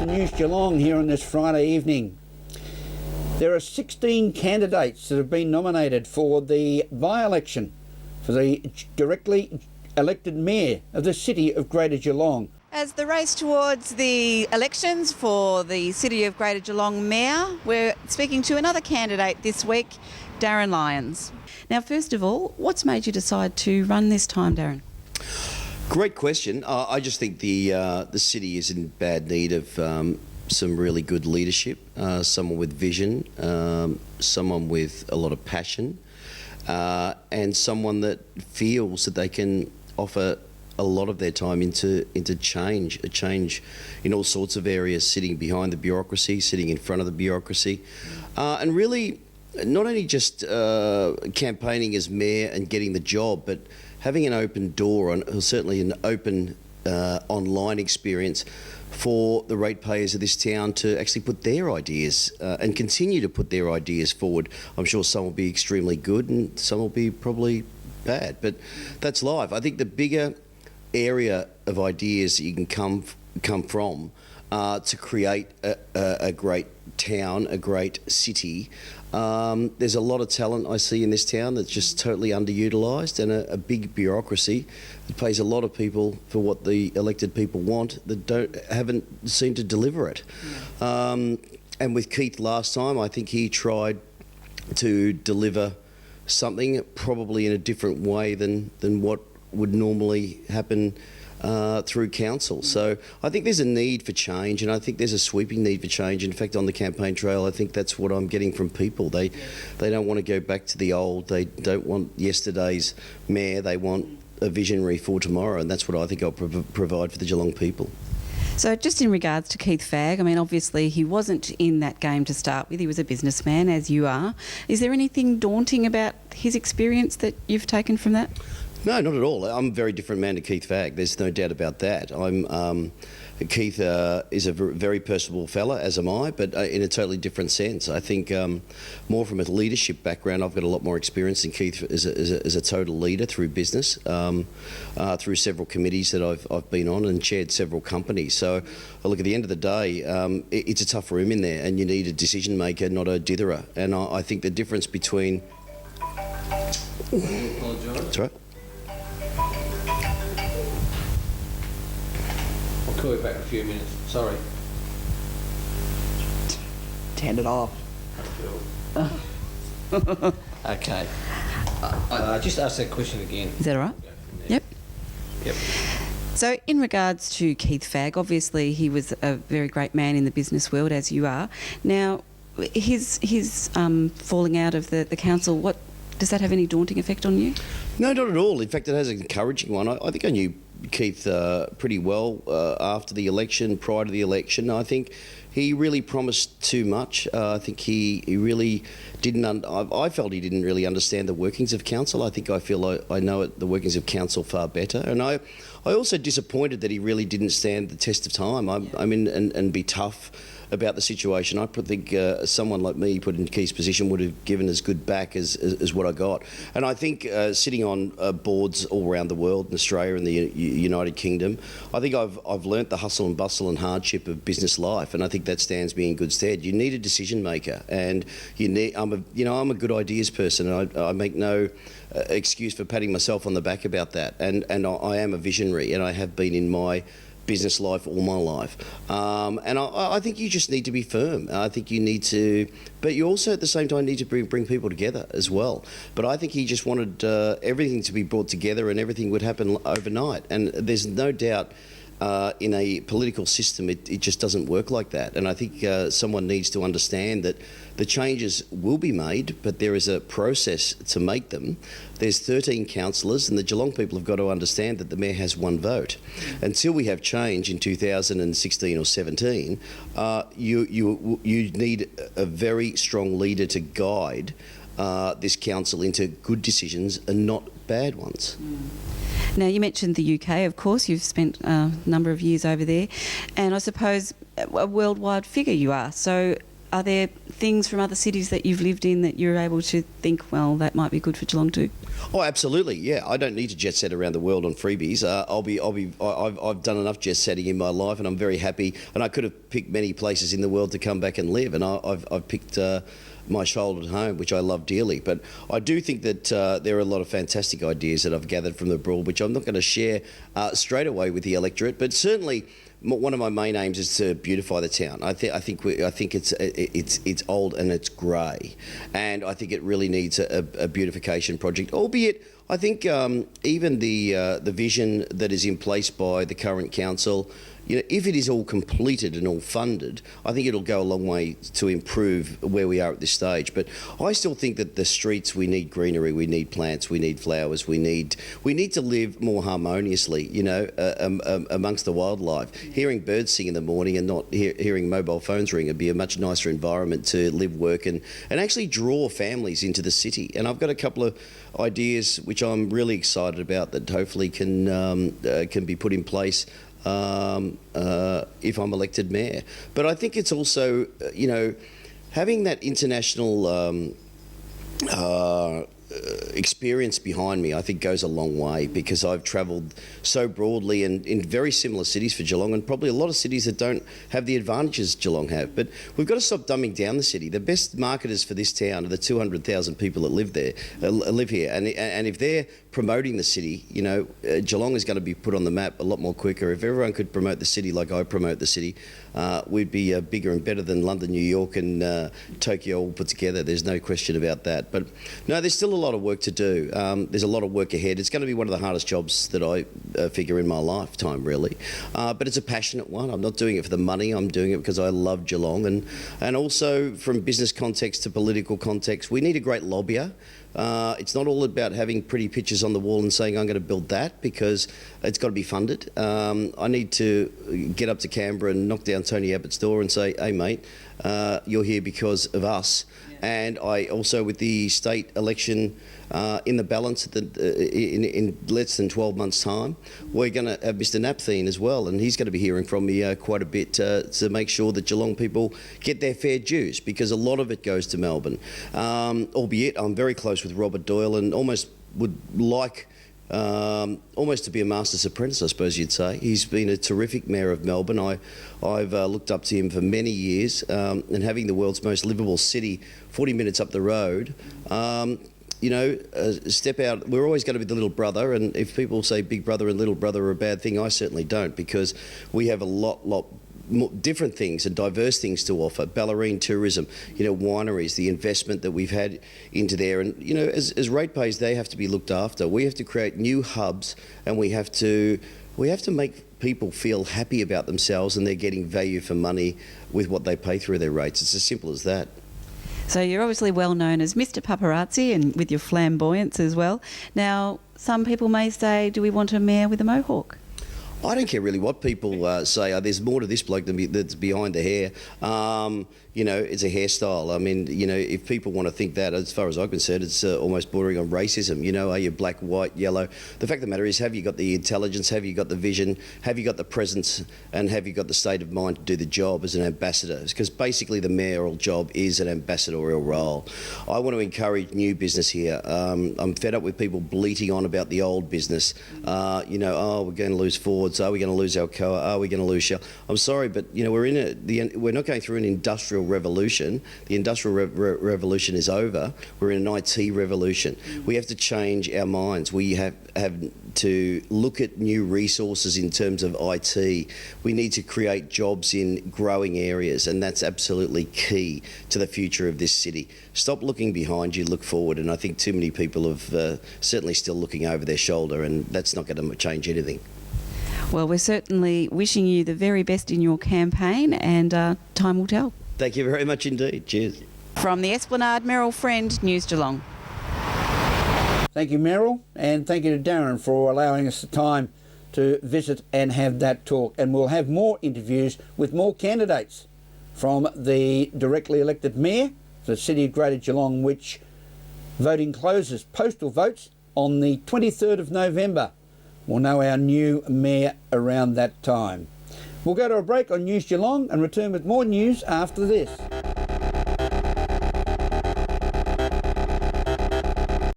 to News Geelong here on this Friday evening. There are 16 candidates that have been nominated for the by-election for the directly elected mayor of the city of Greater Geelong. As the race towards the elections for the City of Greater Geelong Mayor, we're speaking to another candidate this week, Darren Lyons. Now, first of all, what's made you decide to run this time, Darren? Great question. I just think the city is in bad need of some really good leadership, someone with vision, someone with a lot of passion, and someone that feels that they can offer a lot of their time into change, a change in all sorts of areas, sitting behind the bureaucracy, sitting in front of the bureaucracy, and really not only just campaigning as mayor and getting the job, but having an open door, and certainly an open online experience for the ratepayers of this town to actually put their ideas and continue to put their ideas forward. I'm sure some will be extremely good and some will be probably bad, but that's life. I think the bigger area of ideas that you can come from to create a great town, a great city. There's a lot of talent I see in this town that's just totally underutilised, and a big bureaucracy that pays a lot of people for what the elected people want that haven't seemed to deliver it. And with Keith last time, I think he tried to deliver something probably in a different way than what would normally happen through council. So I think there's a need for change, and I think there's a sweeping need for change. In fact, on the campaign trail, I think that's what I'm getting from people. They don't want to go back to the old. They don't want yesterday's mayor. They want a visionary for tomorrow, and that's what I think I'll provide for the Geelong people. So just in regards to Keith Fagg, I mean, obviously he wasn't in that game to start with. He was a businessman, as you are. Is there anything daunting about his experience that you've taken from that? No, not at all. I'm a very different man to Keith Fagg. There's no doubt about that. Keith is a very personable fella, as am I, but in a totally different sense. I think more from a leadership background. I've got a lot more experience than Keith as a total leader through business, through several committees that I've been on and chaired several companies. So, look, at the end of the day, it's a tough room in there, and you need a decision maker, not a ditherer. And I think the difference between... That's right. I'll call you back in a few minutes. Sorry. Turn it off. Okay. I just asked that question again. Is that all right? Yep. Yep. So in regards to Keith Fagg, obviously he was a very great man in the business world, as you are. Now, his falling out of the council, does that have any daunting effect on you? No, not at all. In fact, it has an encouraging one. I think I knew Keith pretty well after the election, prior to the election. I think he really promised too much. I think he really didn't... I felt he didn't really understand the workings of council. I think I feel I know the workings of council far better. And I also disappointed that he really didn't stand the test of time. I mean, and be tough about the situation. I think someone like me put in Keith's position would have given as good back as what I got. And I think sitting on boards all around the world, in Australia and the United Kingdom, I think I've learnt the hustle and bustle and hardship of business life, and I think that stands me in good stead. You need a decision maker, and I'm a good ideas person, and I make no excuse for patting myself on the back about that. And I am a visionary, and I have been in my business life all my life, and I think you just need to be firm. I think you need to, but you also at the same time need to bring people together as well. But I think he just wanted everything to be brought together, and everything would happen overnight. And there's no doubt in a political system it just doesn't work like that. And I think someone needs to understand that the changes will be made, but there is a process to make them. There's 13 councillors, and the Geelong people have got to understand that the mayor has one vote. Until we have change in 2016 or 17, you need a very strong leader to guide this council into good decisions and not bad ones. Now, you mentioned the UK, of course. You've spent a number of years over there, and I suppose a worldwide figure you are. So are there things from other cities that you've lived in that you're able to think, well, that might be good for Geelong too? Oh, absolutely. Yeah, I don't need to jet set around the world on freebies. I've done enough jet setting in my life, and I'm very happy. And I could have picked many places in the world to come back and live, and I've picked my childhood home, which I love dearly. But I do think that there are a lot of fantastic ideas that I've gathered from the abroad, which I'm not going to share straight away with the electorate, but certainly. One of my main aims is to beautify the town. I think it's old and it's grey, and I think it really needs a beautification project. Albeit, I think even the vision that is in place by the current council, you know, if it is all completed and all funded, I think it'll go a long way to improve where we are at this stage. But I still think that the streets, we need greenery, we need plants, we need flowers, we need to live more harmoniously, you know, amongst the wildlife. Hearing birds sing in the morning and not hearing mobile phones ring would be a much nicer environment to live, work and actually draw families into the city. And I've got a couple of ideas which I'm really excited about that hopefully can be put in place if I'm elected mayor. But I think it's also, you know, having that international experience behind me, I think goes a long way, because I've travelled so broadly and in very similar cities for Geelong, and probably a lot of cities that don't have the advantages Geelong have. But we've got to stop dumbing down the city. The best marketers for this town are the 200,000 people that live there, live here, and if they're promoting the city, you know, Geelong is going to be put on the map a lot more quicker. If everyone could promote the city like I promote the city, we'd be bigger and better than London, New York and Tokyo all put together. There's no question about that. But no, there's still a lot of work to do. There's a lot of work ahead. It's going to be one of the hardest jobs that I figure in my lifetime, really. But it's a passionate one. I'm not doing it for the money. I'm doing it because I love Geelong. And also from business context to political context, we need a great lobbyer. It's not all about having pretty pictures on the wall and saying I'm going to build that, because it's got to be funded. I need to get up to Canberra and knock down Tony Abbott's door and say, hey mate, you're here because of us. Yeah. And I also, with the state election in the balance in less than 12 months' time, we're going to have Mr Napthine as well, and he's going to be hearing from me quite a bit to make sure that Geelong people get their fair dues, because a lot of it goes to Melbourne. Albeit I'm very close with Robert Doyle and almost would like almost to be a master's apprentice, I suppose you'd say. He's been a terrific mayor of Melbourne. I've looked up to him for many years, and having the world's most livable city 40 minutes up the road, you know, step out. We're always going to be the little brother, and if people say big brother and little brother are a bad thing, I certainly don't, because we have a lot more different things and diverse things to offer. Ballerine tourism, you know, wineries, the investment that we've had into there, and you know, as ratepayers, they have to be looked after. We have to create new hubs, and we have to make people feel happy about themselves, and they're getting value for money with what they pay through their rates. It's as simple as that. So you're obviously well known as Mr Paparazzi, and with your flamboyance as well. Now, some people may say, do we want a mayor with a mohawk? I don't care really what people say. There's more to this bloke that's behind the hair. You know, it's a hairstyle. I mean, you know, if people want to think that, as far as I'm concerned, it's almost bordering on racism. You know, are you black, white, yellow? The fact of the matter is, have you got the intelligence? Have you got the vision? Have you got the presence? And have you got the state of mind to do the job as an ambassador? Because basically the mayoral job is an ambassadorial role. I want to encourage new business here. I'm fed up with people bleating on about the old business. You know, oh, we're going to lose Fords. Are we going to lose Alcoa? Are we going to lose Shell? I'm sorry, but you know, we're not going through an industrial revolution. The industrial revolution is over. We're in an IT revolution. We have to change our minds. We have to look at new resources in terms of IT. We need to create jobs in growing areas, and that's absolutely key to the future of this city. Stop looking behind you, look forward, and I think too many people have certainly still looking over their shoulder, and that's not going to change anything. Well, we're certainly wishing you the very best in your campaign, and time will tell. Thank you very much indeed. Cheers. From the Esplanade, Meryl Friend, News Geelong. Thank you, Meryl, and thank you to Darren for allowing us the time to visit and have that talk. And we'll have more interviews with more candidates from the directly elected mayor for the City of Greater Geelong, which voting closes, postal votes, on the 23rd of November. We'll know our new mayor around that time. We'll go to a break on News Geelong and return with more news after this.